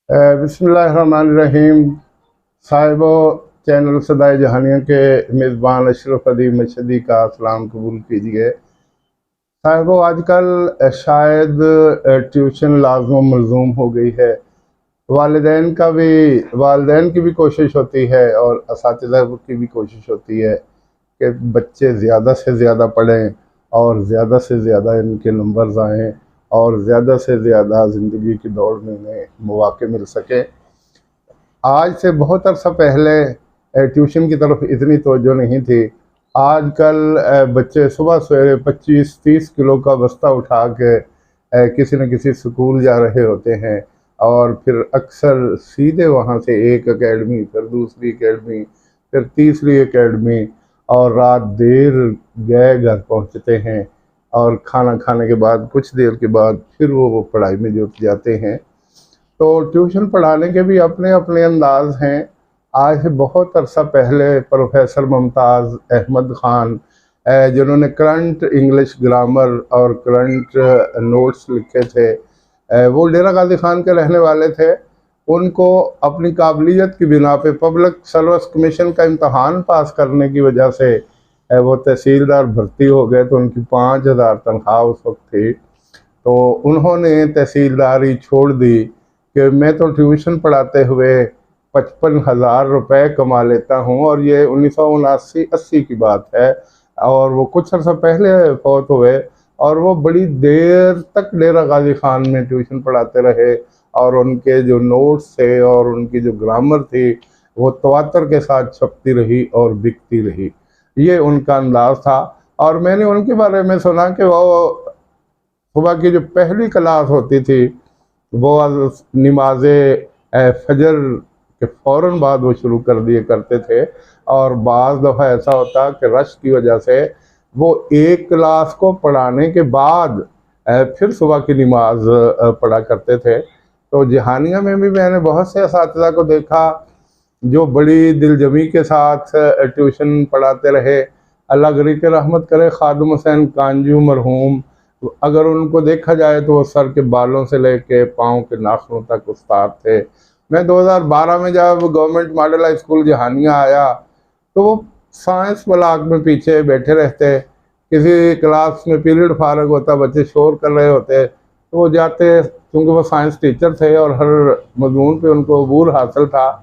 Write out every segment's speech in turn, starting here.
बिस्मिल्लाहिर्रहमानिर्रहीम। साहिबो चैनल सदाए जहानिया के मेज़बान अशरफ अली मशदी का सलाम कबूल कीजिए। साहिबो आजकल शायद ट्यूशन लाज़िम मलज़ूम हो गई है। वालिदैन की भी कोशिश होती है और असातिज़ा की भी कोशिश होती है कि बच्चे ज़्यादा से ज़्यादा पढ़ें और ज़्यादा से ज़्यादा इनके नंबर्स आएँ और ज़्यादा से ज़्यादा ज़िंदगी की दौड़ में इन्हें मौक़े मिल सकें। आज से बहुत अरसा पहले ट्यूशन की तरफ इतनी तवज्जो नहीं थी। आजकल बच्चे सुबह सवेरे 25-30 किलो का बस्ता उठा के किसी न किसी स्कूल जा रहे होते हैं और फिर अक्सर सीधे वहाँ से एक एकेडमी, फिर दूसरी एकेडमी, फिर तीसरी एकेडमी और रात देर गए घर पहुँचते हैं और खाना खाने के बाद कुछ देर के बाद फिर वो पढ़ाई में जुट जाते हैं। तो ट्यूशन पढ़ाने के भी अपने अपने अंदाज हैं। आज से बहुत अरसा पहले प्रोफेसर मुमताज़ अहमद ख़ान जिन्होंने करंट इंग्लिश ग्रामर और करंट नोट्स लिखे थे, वो डेरा गाजी खान के रहने वाले थे। उनको अपनी काबिलियत की बिना पे पब्लिक सर्विस कमीशन का इम्तहान पास करने की वजह से वो तहसीलदार भर्ती हो गए, तो उनकी 5,000 तनख्वाह उस वक्त थी। तो उन्होंने तहसीलदारी छोड़ दी कि मैं तो ट्यूशन पढ़ाते हुए 55,000 रुपये कमा लेता हूँ, और ये 1979-80 की बात है और वो कुछ अर्सा पहले फौत हुए। और वो बड़ी देर तक डेरा गाजी खान में ट्यूशन पढ़ाते रहे और उनके जो नोट्स थे और उनकी जो ग्रामर थी वो तवातर के साथ छपती रही और बिकती रही। ये उनका अंदाज था। और मैंने उनके बारे में सुना कि वो सुबह की जो पहली क्लास होती थी वो नमाज फजर के फ़ौरन बाद वो शुरू कर दिए करते थे। और बाज़ दफ़ा ऐसा होता कि रश की वजह से वो एक क्लास को पढ़ाने के बाद फिर सुबह की नमाज पढ़ा करते थे। तो जहानिया में भी मैंने बहुत से असातिज़ा को देखा जो बड़ी दिलजमी के साथ ट्यूशन पढ़ाते रहे। अल्लाह गरी के रहमत करे, खादम हुसैन कांजू मरहूम, अगर उनको देखा जाए तो वो सर के बालों से लेके पाँव के नाखूनों तक उस्ताद थे। मैं 2012 में जब government model high school Jahania आया तो वो साइंस ब्लॉक में पीछे बैठे रहते। किसी क्लास में पीरियड फारग होता, बच्चे शोर कर रहे होते तो वो जाते, क्योंकि वो साइंस टीचर थे और हर मजमून पे उनको अबूर हासिल था।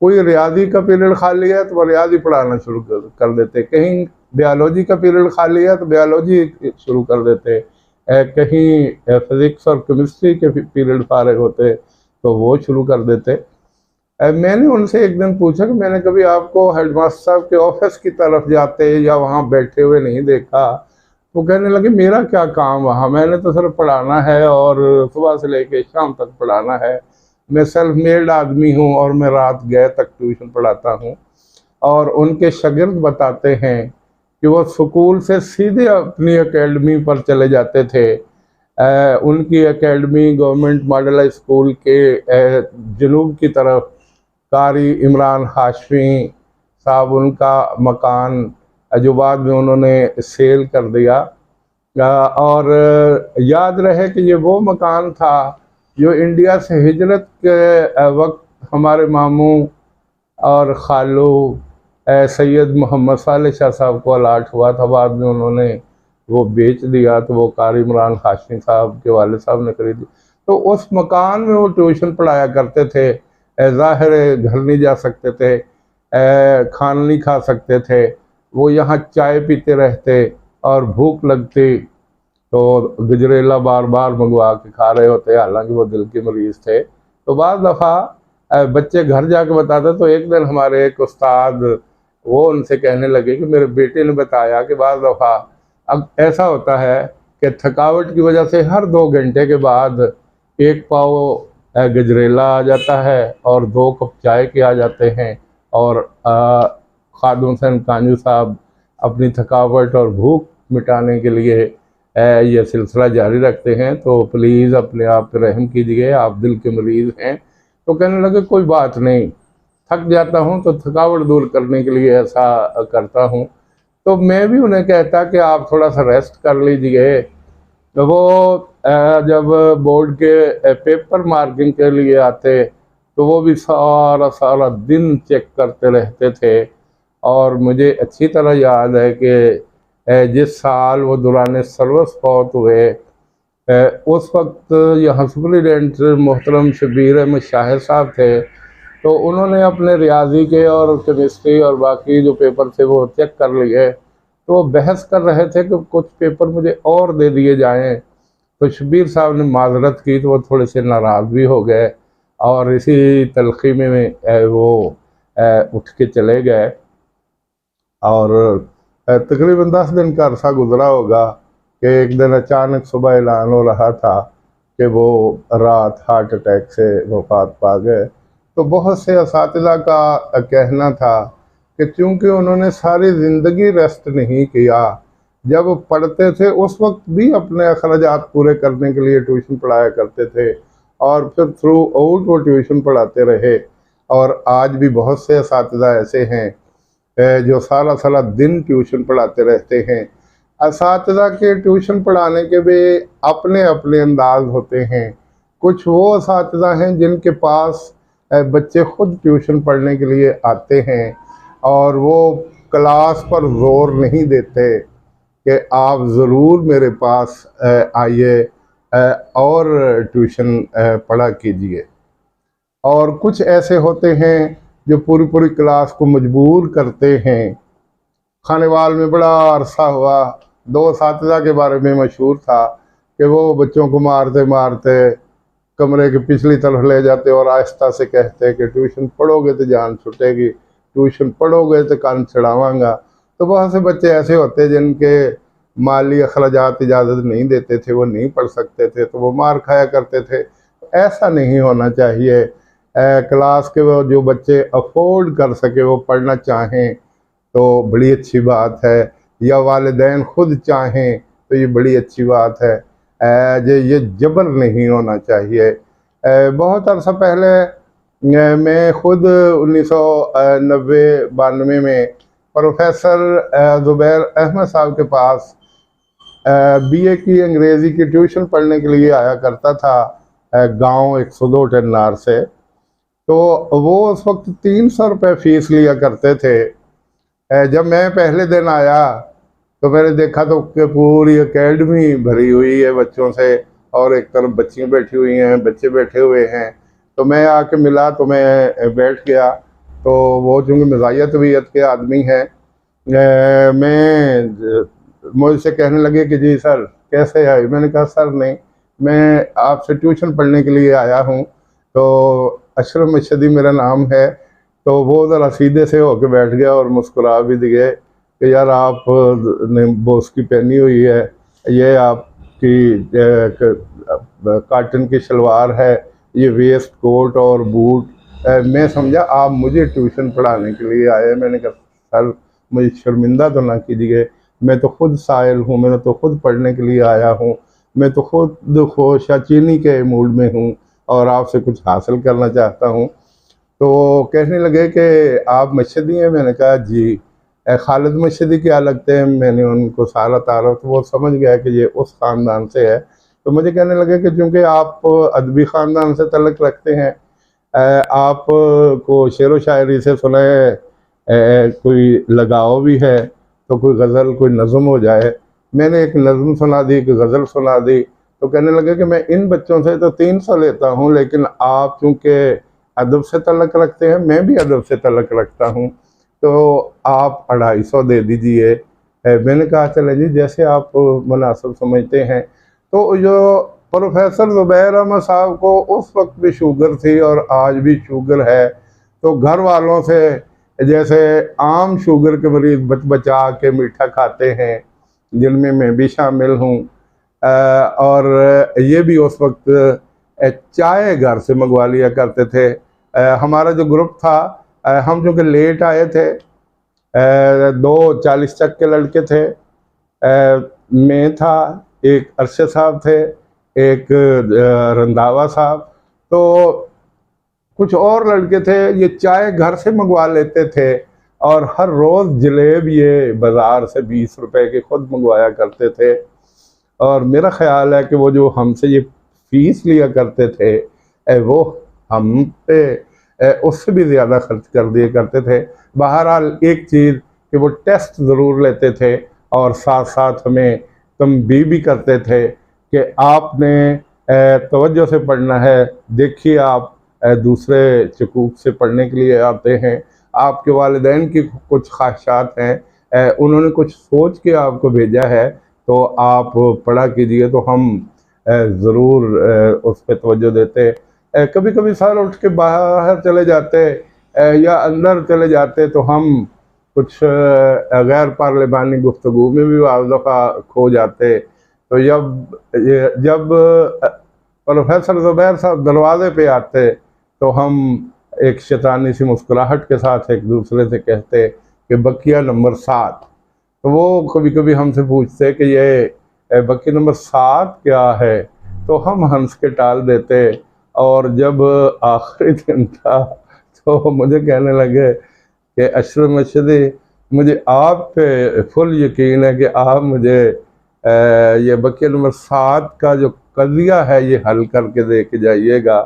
कोई रियाजी का पीरियड खाली है तो वो रियाजी पढ़ाना शुरू कर देते, कहीं बायोलॉजी का पीरियड खाली है तो बायोलॉजी शुरू कर देते, कहीं फिज़िक्स और केमिस्ट्री के पीरियड फारग होते तो वो शुरू कर देते। मैंने उनसे एक दिन पूछा कि मैंने कभी आपको हेडमास्टर साहब के ऑफिस की तरफ जाते या वहाँ बैठे हुए नहीं देखा। तो कहने लगे मेरा क्या काम वहाँ, मैंने तो सिर्फ पढ़ाना है और सुबह से लेके शाम तक पढ़ाना है। मैं सेल्फ मेड आदमी हूँ और मैं रात गए तक ट्यूशन पढ़ाता हूँ। और उनके शागिर्द बताते हैं कि वो स्कूल से सीधे अपनी एकेडमी पर चले जाते थे। उनकी academy government model high school के जनूब की तरफ, कारी इमरान हाशमी साहब उनका मकान, जो बाद में उन्होंने सेल कर दिया। और याद रहे कि ये वो मकान था जो इंडिया से हिजरत के वक्त हमारे मामू और खालू सैयद मोहम्मद साले शाह साहब को अलाट हुआ था। बाद में उन्होंने वो बेच दिया तो वो कारी इमरान हाशमी साहब के वाले साहब ने खरीदी। तो उस मकान में वो ट्यूशन पढ़ाया करते थे। ज़ाहिर है घर नहीं जा सकते थे, खाना नहीं खा सकते थे, वो यहाँ चाय पीते रहते और भूख लगती तो गजरेला बार बार मंगवा के खा रहे होते, हालांकि वो दिल के मरीज़ थे। तो बाद दफ़ा बच्चे घर जाके बताते तो एक दिन हमारे एक उस्ताद वो उनसे कहने लगे कि मेरे बेटे ने बताया कि बाद दफ़ा अब ऐसा होता है कि थकावट की वजह से हर 2 घंटे के बाद एक पाव गजरेला आ जाता है और 2 कप चाय के आ जाते हैं। और खादम हुसैन कांजू साहब अपनी थकावट और भूख मिटाने के लिए ये सिलसिला जारी रखते हैं। तो प्लीज़ अपने आप पे रहम कीजिए, आप दिल के मरीज़ हैं। तो कहने लगे कोई बात नहीं, थक जाता हूँ तो थकावट दूर करने के लिए ऐसा करता हूँ। तो मैं भी उन्हें कहता कि आप थोड़ा सा रेस्ट कर लीजिए। तो वो जब बोर्ड के पेपर मार्किंग के लिए आते तो वो भी सारा सारा दिन चेक करते रहते थे। और मुझे अच्छी तरह याद है कि जिस साल वो दौरान सर्वस फौत हुए, उस वक्त यहाँ सुप्रिटेंडेंट मोहतरम शबीर अहमद शाहिद साहब थे। तो उन्होंने अपने रियाजी के और केमिस्ट्री और बाकी जो पेपर थे वो चेक कर लिए। तो वो बहस कर रहे थे कि कुछ पेपर मुझे और दे दिए जाएं। तो शबीर साहब ने माजरत की तो वो थोड़े से नाराज़ भी हो गए और इसी तलखी में वो उठ के चले गए। और तकरीबन 10 दिन का अरसा गुजरा होगा कि एक दिन अचानक सुबह ऐलान हो रहा था कि वो रात हार्ट अटैक से वफात पा गए। तो बहुत से असातिज़ा का कहना था कि चूँकि उन्होंने सारी ज़िंदगी रेस्ट नहीं किया, जब पढ़ते थे उस वक्त भी अपने अखराजात पूरे करने के लिए ट्यूशन पढ़ाया करते थे और फिर थ्रू आउट वो ट्यूशन पढ़ाते रहे। और आज भी बहुत से असातिज़ा ऐसे हैं जो सारा सारा दिन ट्यूशन पढ़ाते रहते हैं। असातिज़ा के ट्यूशन पढ़ाने के भी अपने अपने अंदाज होते हैं। कुछ वो असातिज़ा हैं जिनके पास बच्चे खुद ट्यूशन पढ़ने के लिए आते हैं और वो क्लास पर जोर नहीं देते कि आप ज़रूर मेरे पास आइए और ट्यूशन पढ़ा कीजिए। और कुछ ऐसे होते हैं जो पूरी पूरी क्लास को मजबूर करते हैं। खानेवाल में बड़ा अरसा हुआ, 2 असातिज़ा के बारे में मशहूर था कि वो बच्चों को मारते मारते कमरे के पिछली तरफ ले जाते और आहिस्ता से कहते कि ट्यूशन पढ़ोगे तो जान छुटेगी, ट्यूशन पढ़ोगे तो कान चढ़ावांगा। तो बहुत से बच्चे ऐसे होते जिनके माली अखराजात इजाज़त नहीं देते थे, वो नहीं पढ़ सकते थे, तो वो मार खाया करते थे। ऐसा नहीं होना चाहिए। क्लास के वो जो बच्चे अफोर्ड कर सके वो पढ़ना चाहें तो बड़ी अच्छी बात है, या वालिदैन खुद चाहें तो ये बड़ी अच्छी बात है। ये जबर नहीं होना चाहिए। बहुत अरसा पहले मैं खुद 1990-92 में प्रोफेसर ज़ुबैर अहमद साहब के पास बीए की अंग्रेज़ी की ट्यूशन पढ़ने के लिए आया करता था गांव 102 टेन्नार से। तो वो उस वक्त 300 रुपये फ़ीस लिया करते थे। जब मैं पहले दिन आया तो मैंने देखा तो कि पूरी एकेडमी भरी हुई है बच्चों से और एक तरफ बच्चियाँ बैठी हुई हैं, बच्चे बैठे हुए हैं। तो मैं आके मिला तो मैं बैठ गया। तो वो चूँकि मज़ाहिया तबीयत के आदमी हैं, मैं मुझसे कहने लगे कि जी सर कैसे आए। मैंने कहा सर नहीं, मैं आपसे ट्यूशन पढ़ने के लिए आया हूँ। तो अशरफ मशहदी मेरा नाम है। तो वो ज़रा सीधे से होके बैठ गया और मुस्कुरा भी दिए कि यार आप ने बॉस की पहनी हुई है, ये आपकी काटन की शलवार है, ये वेस्ट कोट और बूट। मैं समझा आप मुझे ट्यूशन पढ़ाने के लिए आए। मैंने कहा सर मुझे शर्मिंदा तो ना कीजिए, मैं तो खुद साइल हूँ, मैं तो खुद पढ़ने के लिए आया हूँ, मैं तो खुद खोशाचीनी के मूड में हूँ और आपसे कुछ हासिल करना चाहता हूँ। तो कहने लगे कि आप मशहदी हैं। मैंने कहा जी। खालिद मशहदी क्या लगते हैं। मैंने उनको सारा तारुफ, तो वो समझ गया कि ये उस ख़ानदान से है। तो मुझे कहने लगे कि चूँकि आप अदबी ख़ानदान से तल्लुक़ रखते हैं, आप को शेर व शायरी से सुना है, कोई लगाव भी है, तो कोई गज़ल कोई नज़म हो जाए। मैंने एक नज़म सुना दी, एक गज़ल सुना दी। तो कहने लगे कि मैं इन बच्चों से तो 300 लेता हूँ, लेकिन आप चूँकि अदब से तल्लुक़ रखते हैं, मैं भी अदब से तल्लुक़ रखता हूँ, तो आप 250 दे दीजिए। मैंने कहा चले जी जैसे आप मुनासिब समझते हैं। तो जो प्रोफेसर ज़ुबैर अहमद साहब को उस वक्त भी शुगर थी और आज भी शुगर है। तो घर वालों से जैसे आम शुगर के मरीज़ बचा के मीठा खाते हैं, जिनमें मैं भी शामिल हूँ। और ये भी उस वक्त चाय घर से मंगवा लिया करते थे। हमारा जो ग्रुप था, हम जो कि लेट आए थे, 2 40 तक के लड़के थे। मैं था, एक अरशद साहब थे, एक रंधावा साहब, तो कुछ और लड़के थे। ये चाय घर से मंगवा लेते थे और हर रोज़ जलेब ये बाज़ार से 20 रुपए के खुद मंगवाया करते थे। और मेरा ख्याल है कि वो जो हमसे ये फीस लिया करते थे वो हम पे उससे भी ज़्यादा खर्च कर दिए करते थे। बहरहाल एक चीज़ कि वो टेस्ट ज़रूर लेते थे और साथ साथ हमें तंबीह भी करते थे कि आपने तवज्जो से पढ़ना है। देखिए आप दूसरे चकूक से पढ़ने के लिए आते हैं, आपके वालिदैन की कुछ ख्वाहिशात हैं, उन्होंने कुछ सोच के आपको भेजा है, तो आप पढ़ा कीजिए। तो हम ज़रूर उस पर तवज्जो देते। कभी कभी सर उठ के बाहर चले जाते या अंदर चले जाते तो हम कुछ गैर पार्लिमानी गुफ्तगू में भी बाज़ दफ़ा खो जाते। तो जब प्रोफेसर ज़ुबैर साहब दरवाजे पे आते तो हम एक शैतानी सी मुस्कुराहट के साथ एक दूसरे से कहते कि बकिया नंबर 7। तो वो कभी कभी हमसे पूछते कि ये बकिया नंबर 7 क्या है, तो हम हंस के टाल देते। और जब आखिरी दिन था तो मुझे कहने लगे कि अशरफ मर्शदी, मुझे आप पे फुल यकीन है कि आप मुझे ये बकिया नंबर 7 का जो कज़िया है ये हल करके दे के जाइएगा।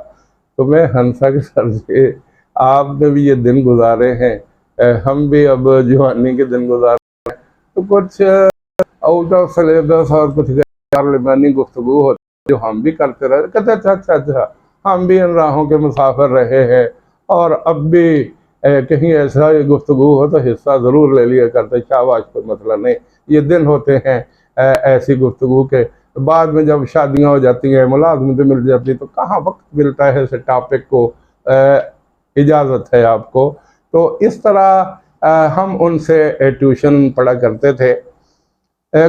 तो मैं हंसा के सर से, आपने भी ये दिन गुजारे हैं, हम भी अब जवानी के दिन गुजार, तो कुछ आउट ऑफ सिलेबस और कुछ पार्लिमानी गुफ्तगू होती जो हम भी करते रहे। कहते अच्छा अच्छा अच्छा, हम भी इन राहों के मुसाफिर रहे हैं और अब भी कहीं ऐसा गुफ्तगू हो तो हिस्सा ज़रूर ले लिया करते। शाबाश, कोई मसला नहीं, ये दिन होते हैं ऐसी गुफ्तगू के। बाद में जब शादियां हो जाती हैं, मुलाजमतें मिल जाती, तो कहाँ वक्त मिलता है ऐसे टॉपिक को, इजाज़त है आपको। तो इस तरह हम उनसे ट्यूशन पढ़ा करते थे।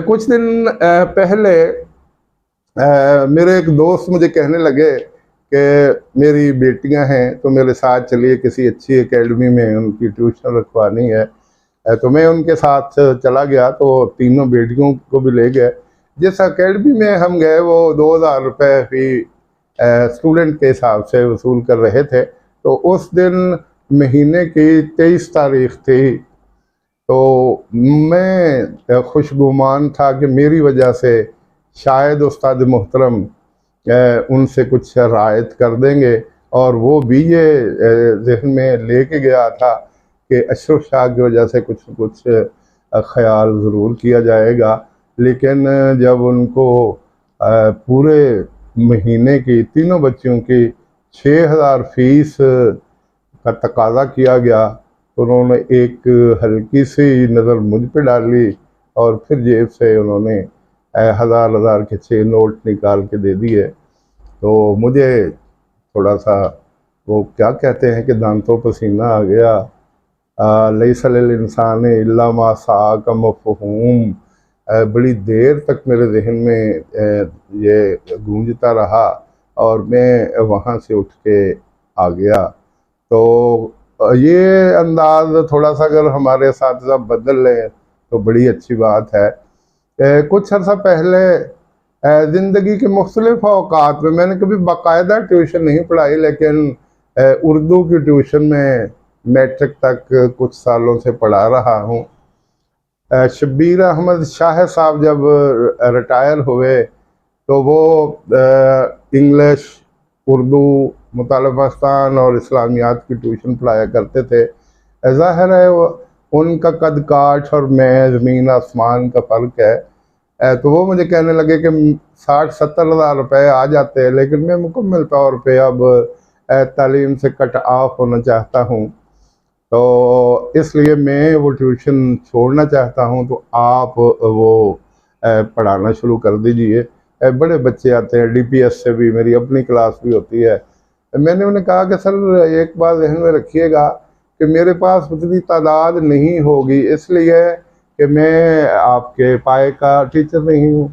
कुछ दिन पहले मेरे एक दोस्त मुझे कहने लगे कि मेरी बेटियां हैं तो मेरे साथ चलिए किसी अच्छी एकेडमी में उनकी ट्यूशन रखवानी है। तो मैं उनके साथ चला गया, तो तीनों बेटियों को भी ले गए। जिस एकेडमी में हम गए वो 2000 रुपये फी स्टूडेंट के हिसाब से वसूल कर रहे थे। तो उस दिन महीने की 23 तारीख थी। तो मैं खुशगुमान था कि मेरी वजह से शायद उस्ताद मोहतरम उनसे कुछ रायत कर देंगे। और वो भी ये जहन में लेके गया था कि अशरफ शाह की वजह से कुछ न कुछ ख्याल ज़रूर किया जाएगा। लेकिन जब उनको पूरे महीने की तीनों बच्चियों की 6000 फीस का तकाजा किया गया, तो उन्होंने एक हल्की सी नज़र मुझ पे डाली और फिर जेब से उन्होंने हज़ार हज़ार के 6 नोट निकाल के दे दिए। तो मुझे थोड़ा सा, वो क्या कहते हैं कि दांतों पसीना आ गया। लैसा लिल इंसान इल्ला मा सआ का मफ़हूम बड़ी देर तक मेरे जहन में ये गूंजता रहा और मैं वहाँ से उठ के आ गया। तो ये अंदाज थोड़ा सा अगर हमारे साथ साथ बदल लें तो बड़ी अच्छी बात है। कुछ अर्सा पहले ज़िंदगी के मुख्तलिफ औकात में मैंने कभी बाकायदा ट्यूशन नहीं पढ़ाई, लेकिन उर्दू की ट्यूशन में मैट्रिक तक कुछ सालों से पढ़ा रहा हूँ। शब्बीर अहमद शाह साहब जब रिटायर हुए तो वो इंग्लिश, उर्दू, मुतालबास्तान और इस्लामियात की ट्यूशन पढ़ाया करते थे। ज़ाहिर है वो उनका कद काठ और मैं ज़मीन आसमान का फ़र्क है। तो वो मुझे कहने लगे कि 60-70 हज़ार रुपये आ जाते हैं, लेकिन मैं मुकम्मल तौर पे अब तालीम से कट ऑफ होना चाहता हूँ, तो इसलिए मैं वो ट्यूशन छोड़ना चाहता हूँ। तो आप वो पढ़ाना शुरू कर दीजिए। बड़े बच्चे आते हैं, DPS से भी मेरी अपनी क्लास भी होती है। मैंने उन्हें कहा कि सर एक बात ज़हन में रखिएगा कि मेरे पास उतनी तादाद नहीं होगी, इसलिए कि मैं आपके पाए का टीचर नहीं हूँ।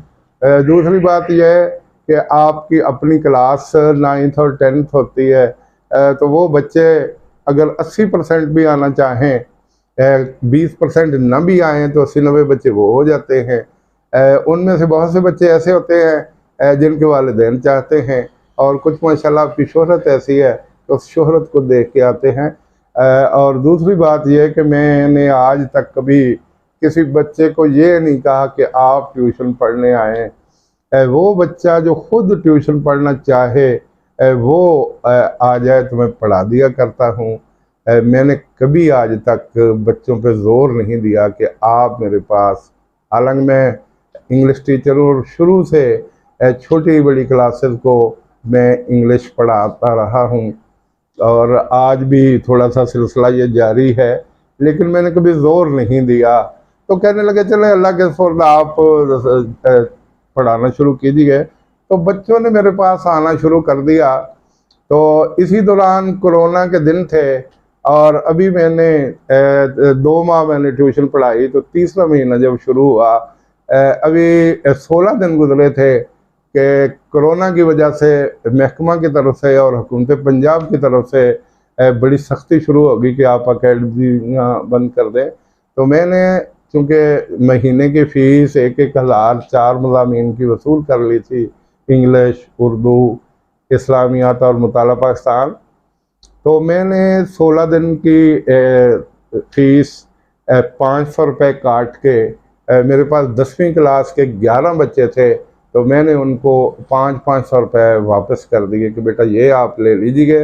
दूसरी बात यह है कि आपकी अपनी क्लास 9th और 10th होती है, तो वो बच्चे अगर 80% भी आना चाहें, 20% न भी आएँ तो 80-90 बच्चे वो हो जाते हैं। उनमें से बहुत से बच्चे ऐसे होते हैं जिनके वालिदैन चाहते हैं, और कुछ माशाल्लाह आपकी शोहरत ऐसी है तो उस शोहरत को देख के आते हैं। और दूसरी बात यह है कि मैंने आज तक कभी किसी बच्चे को ये नहीं कहा कि आप ट्यूशन पढ़ने आएँ। वो बच्चा जो खुद ट्यूशन पढ़ना चाहे वो आ जाए तो मैं पढ़ा दिया करता हूँ। मैंने कभी आज तक बच्चों पे ज़ोर नहीं दिया कि आप मेरे पास, हालांकि मैं इंग्लिश टीचर हूँ और शुरू से छोटी बड़ी क्लासेस को मैं इंग्लिश पढ़ाता रहा हूँ और आज भी थोड़ा सा सिलसिला ये जारी है, लेकिन मैंने कभी ज़ोर नहीं दिया। तो कहने लगे चले अल्लाह के फौरन आप पढ़ाना शुरू कीजिए। तो बच्चों ने मेरे पास आना शुरू कर दिया। तो इसी दौरान कोरोना के दिन थे और अभी मैंने 2 माह मैंने ट्यूशन पढ़ाई। तो तीसरा महीना जब शुरू हुआ, अभी 16 दिन गुजरे थे कि कोरोना की वजह से महकमा की तरफ से और हुकूमत पंजाब की तरफ से बड़ी सख्ती शुरू हो गई कि आप अकेडमियाँ बंद कर दें। तो मैंने चूँकि महीने की फ़ीस 1-1 हज़ार 4 मज़ामीन की वसूल कर ली थी, इंग्लिश, उर्दू, इस्लामियात और मुताला पाकिस्तान। तो मैंने 16 दिन की फ़ीस 500 रुपये काट के, मेरे पास 10वीं क्लास के 11 बच्चे थे, तो मैंने उनको 500 रुपये वापस कर दिए कि बेटा ये आप ले लीजिए,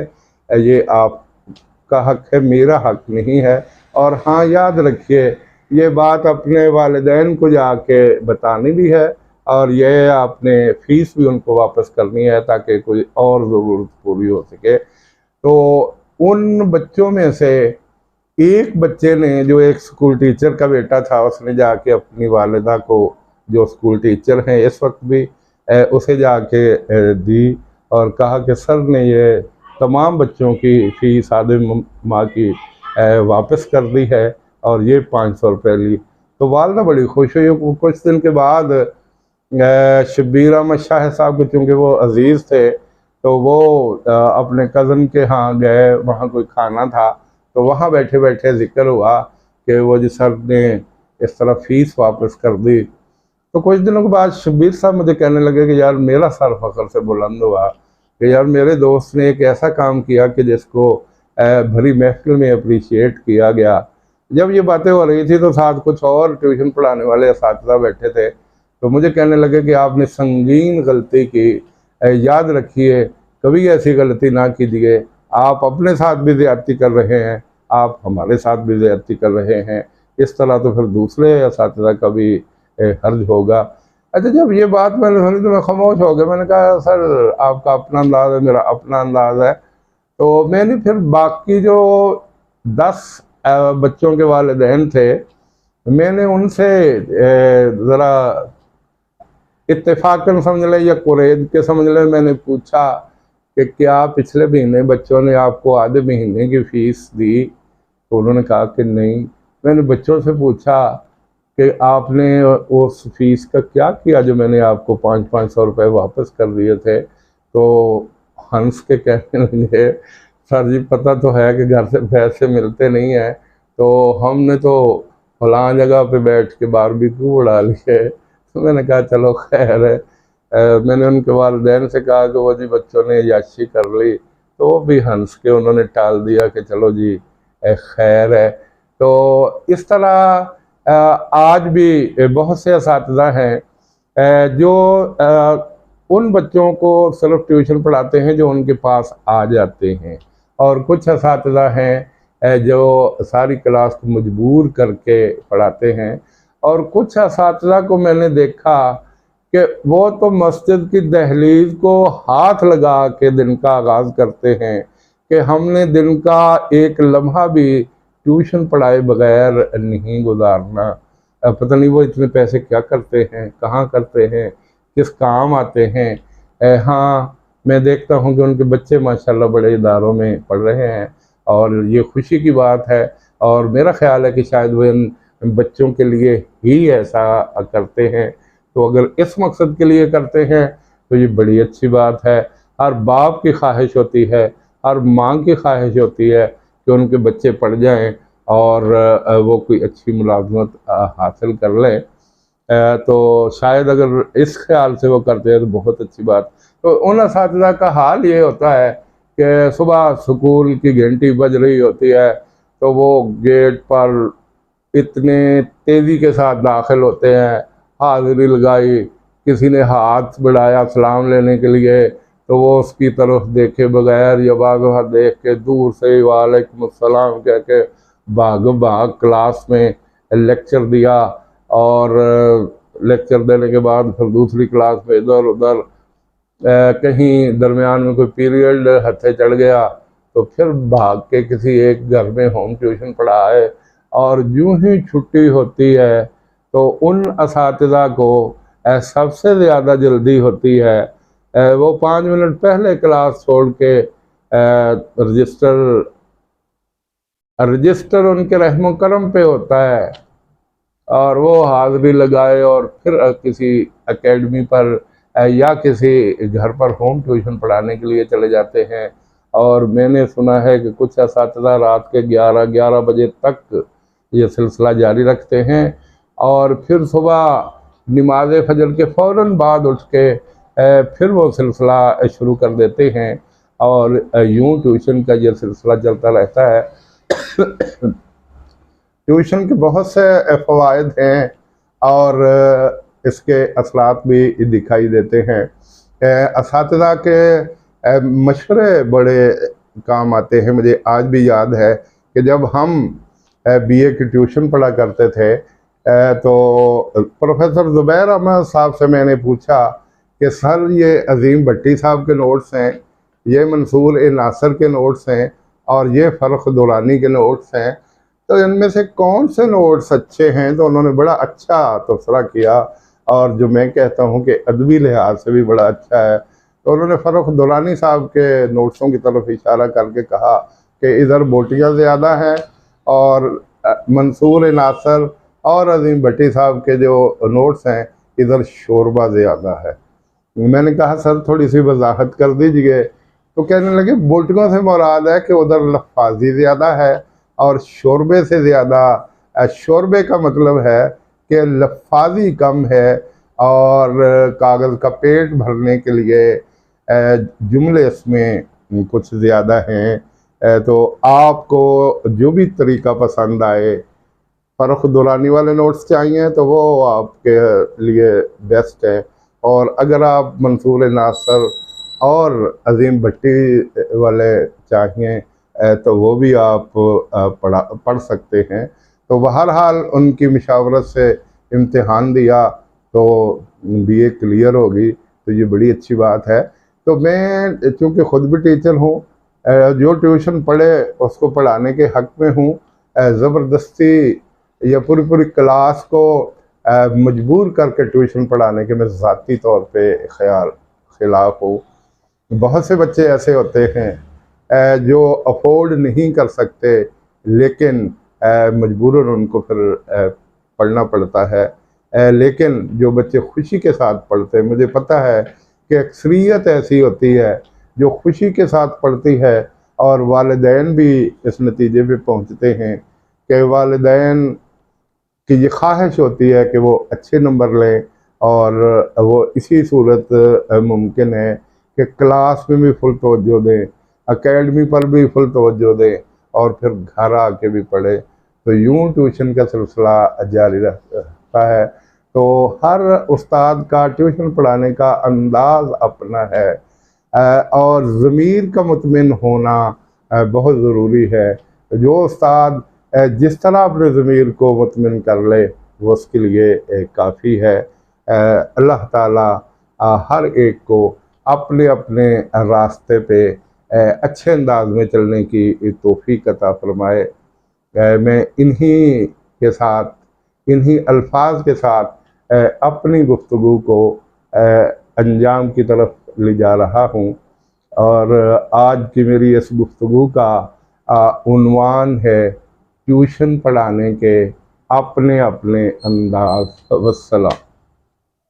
ये आपका हक है, मेरा हक नहीं है। और हाँ, याद रखिए ये बात अपने वालिदैन को जाके बतानी भी है और ये आपने फ़ीस भी उनको वापस करनी है ताकि कोई और ज़रूरत पूरी हो सके। तो उन बच्चों में से एक बच्चे ने, जो एक स्कूल टीचर का बेटा था, उसने जाके अपनी वालिदा को, जो स्कूल टीचर हैं इस वक्त भी, उसे जाके दी और कहा कि सर ने ये तमाम बच्चों की फ़ीस आधे माह की वापस कर दी है और ये 500 रुपये ली। तो वालदा बड़ी खुश हुई। कुछ दिन के बाद शब्बीर अहमद शाह साहब को, चूँकि वो अजीज़ थे, तो वो अपने कज़न के यहाँ गए, वहाँ कोई खाना था, तो वहाँ बैठे बैठे ज़िक्र हुआ कि वो जी सर ने इस तरह फ़ीस वापस कर दी। तो कुछ दिनों के बाद शब्बीर साहब मुझे कहने लगे कि यार मेरा सर फ़ख्र से बुलंद हुआ कि यार मेरे दोस्त ने एक ऐसा काम किया कि जिसको भरी महफिल में अप्रिशिएट किया गया। जब ये बातें हो रही थी तो साथ कुछ और ट्यूशन पढ़ाने वाले असातिज़ा बैठे थे, तो मुझे कहने लगे कि आपने संगीन गलती की, याद रखिए कभी ऐसी गलती ना कीजिए। आप अपने साथ भी ज़्यादती कर रहे हैं, आप हमारे साथ भी ज़्यादती कर रहे हैं, इस तरह तो फिर दूसरे असातिज़ा का भी हर्ज होगा। अच्छा, जब ये बात मैंने सुनी तो मैं खामोश हो गया। मैंने कहा सर आपका अपना अंदाज़ है, मेरा अपना अंदाज़ है। तो मैंने फिर बाकी जो 10 बच्चों के वालिदैन थे, मैंने उनसे ज़रा इत्तेफाकन समझ लें या कुरेद के समझ लें, मैंने पूछा कि क्या पिछले महीने बच्चों ने आपको आधे महीने की फ़ीस दी? तो उन्होंने कहा कि नहीं। मैंने बच्चों से पूछा कि आपने उस फीस का क्या किया जो मैंने आपको 500 रुपये वापस कर दिए थे? तो हंस के कहने लगे सर जी पता तो है कि घर से पैसे मिलते नहीं हैं, तो हमने तो फलां जगह पे बैठ के बारबेक्यू उड़ा लिए। तो मैंने कहा चलो खैर है। मैंने उनके वालिदैन से कहा कि वो जी बच्चों ने याशी कर ली, तो वो भी हंस के उन्होंने टाल दिया कि चलो जी खैर है। तो इस तरह आज भी बहुत से असातिज़ा हैं जो उन बच्चों को सिर्फ ट्यूशन पढ़ाते हैं जो उनके पास आ जाते हैं, और कुछ असातिज़ा हैं जो सारी क्लास को मजबूर करके पढ़ाते हैं। और कुछ असातिज़ा को मैंने देखा कि वो तो मस्जिद की दहलीज को हाथ लगा के दिन का आगाज़ करते हैं कि हमने दिन का एक लम्हा भी ट्यूशन पढ़ाए बगैर नहीं गुजारना। पता नहीं वो इतने पैसे क्या करते हैं, कहाँ करते हैं, किस काम आते हैं। हाँ, मैं देखता हूँ कि उनके बच्चे माशाल्लाह बड़े इदारों में पढ़ रहे हैं और ये खुशी की बात है। और मेरा ख्याल है कि शायद वो इन बच्चों के लिए ही ऐसा करते हैं। तो अगर इस मकसद के लिए करते हैं तो ये बड़ी अच्छी बात है। हर बाप की ख्वाहिश होती है, हर माँ की ख्वाहिश होती है कि उनके बच्चे पढ़ जाएं और वो कोई अच्छी मुलाजमत हासिल कर लें। तो शायद अगर इस ख्याल से वो करते हैं तो बहुत अच्छी बात। तो उन असातिज़ा का हाल ये होता है कि सुबह स्कूल की घंटी बज रही होती है तो वो गेट पर इतने तेज़ी के साथ दाखिल होते हैं, हाज़िरी लगाई, किसी ने हाथ बढ़ाया सलाम लेने के लिए तो वो उसकी तरफ देखे बगैर या बाग देख के दूर से वालेकुम अस्सलाम कह के भाग भाग क्लास में लेक्चर दिया, और लेक्चर देने के बाद फिर दूसरी क्लास में इधर उधर कहीं दरमियान में कोई पीरियड हथे चढ़ गया तो फिर भाग के किसी एक घर में होम ट्यूशन पढ़ाए। और यूं ही छुट्टी होती है तो उन असातिज़ा को सबसे ज़्यादा जल्दी होती है, वो 5 मिनट पहले क्लास छोड़ के रजिस्टर उनके रहमो करम पे होता है और वो हाज़िरी लगाए और फिर किसी एकेडमी पर या किसी घर पर होम ट्यूशन पढ़ाने के लिए चले जाते हैं। और मैंने सुना है कि कुछ असातिज़ा रात के 11 बजे तक ये सिलसिला जारी रखते हैं और फिर सुबह नमाज फजर के फ़ौरन बाद उठ के फिर वो सिलसिला शुरू कर देते हैं और यूं ट्यूशन का ये सिलसिला चलता रहता है। ट्यूशन के बहुत से फ़वाइद हैं और इसके असरात भी दिखाई देते हैं। असातिज़ा के मशवरे बड़े काम आते हैं। मुझे आज भी याद है कि जब हम बीए की ट्यूशन पढ़ा करते थे तो प्रोफेसर ज़ुबैर अहमद साहब से मैंने पूछा कि सर ये अज़ीम भट्टी साहब के नोट्स हैं, ये मंसूर ए नासर के नोट्स हैं और ये फ़र्रुख दुरानी के नोट्स हैं, तो इनमें से कौन से नोट्स अच्छे हैं? तो उन्होंने बड़ा अच्छा तबसरा किया और जो मैं कहता हूँ कि अदबी लिहाज से भी बड़ा अच्छा है। तो उन्होंने फ़र्रुख दुरानी साहब के नोट्सों की तरफ इशारा करके कहा कि इधर बोटियाँ ज़्यादा हैं और मंसूर नासर और अज़ीम भट्टी साहब के जो नोट्स हैं इधर शोरबा ज़्यादा है। मैंने कहा सर थोड़ी सी वजाहत कर दीजिए। तो कहने लगे बोटियों से मुराद है कि उधर लफाजी ज़्यादा है और शोरबे से ज़्यादा, शोरबे का मतलब है कि लफाजी कम है और कागज़ का पेट भरने के लिए जुमले इसमें कुछ ज़्यादा हैं। तो आपको जो भी तरीका पसंद आए, फ़र्रुख दुरानी वाले नोट्स चाहिए तो वो आपके लिए बेस्ट है, और अगर आप मंसूर नासर और अज़ीम भट्टी वाले चाहिए तो वो भी आप पढ़ सकते हैं। तो बहरहाल उनकी मशावरत से इम्तिहान दिया तो बीए क्लियर होगी, तो ये बड़ी अच्छी बात है। तो मैं चूँकि ख़ुद भी टीचर हूँ, जो ट्यूशन पढ़े उसको पढ़ाने के हक़ में हूँ। ज़बरदस्ती या पूरी क्लास को मजबूर करके ट्यूशन पढ़ाने के मैं ज़ाती तौर पे खिलाफ़ हूँ। बहुत से बच्चे ऐसे होते हैं जो अफोर्ड नहीं कर सकते, लेकिन मजबूरन उनको फिर पढ़ना पड़ता है। लेकिन जो बच्चे खुशी के साथ पढ़ते हैं, मुझे पता है कि अक्सरियत ऐसी होती है जो खुशी के साथ पढ़ती है, और वालिदैन भी इस नतीजे पे पहुँचते हैं कि वालिदैन की ये ख्वाहिश होती है कि वो अच्छे नंबर लें, और वो इसी सूरत मुमकिन है कि क्लास में भी फुल तवज्जो दें, एकेडमी पर भी फुल तवज्जो दें और फिर घर आके भी पढ़े। तो यूं ट्यूशन का सिलसिला जारी रहता है। तो हर उस्ताद का ट्यूशन पढ़ाने का अंदाज़ अपना है और ज़मीर का मुतमिन होना बहुत ज़रूरी है। जो उस्ताद जिस तरह अपने ज़मीर को मुतमिन कर ले वो उसके लिए काफ़ी है। अल्लाह ताला हर एक को अपने अपने रास्ते पे अच्छे अंदाज में चलने की तौफीक अता फरमाए। मैं इन्हीं अल्फाज के साथ अपनी गुफ्तगू को अंजाम की तरफ ले जा रहा हूँ, और आज की मेरी इस गुफ्तगू का उन्वान है ट्यूशन पढ़ाने के अपने अपने अंदाज। वस्सलाम।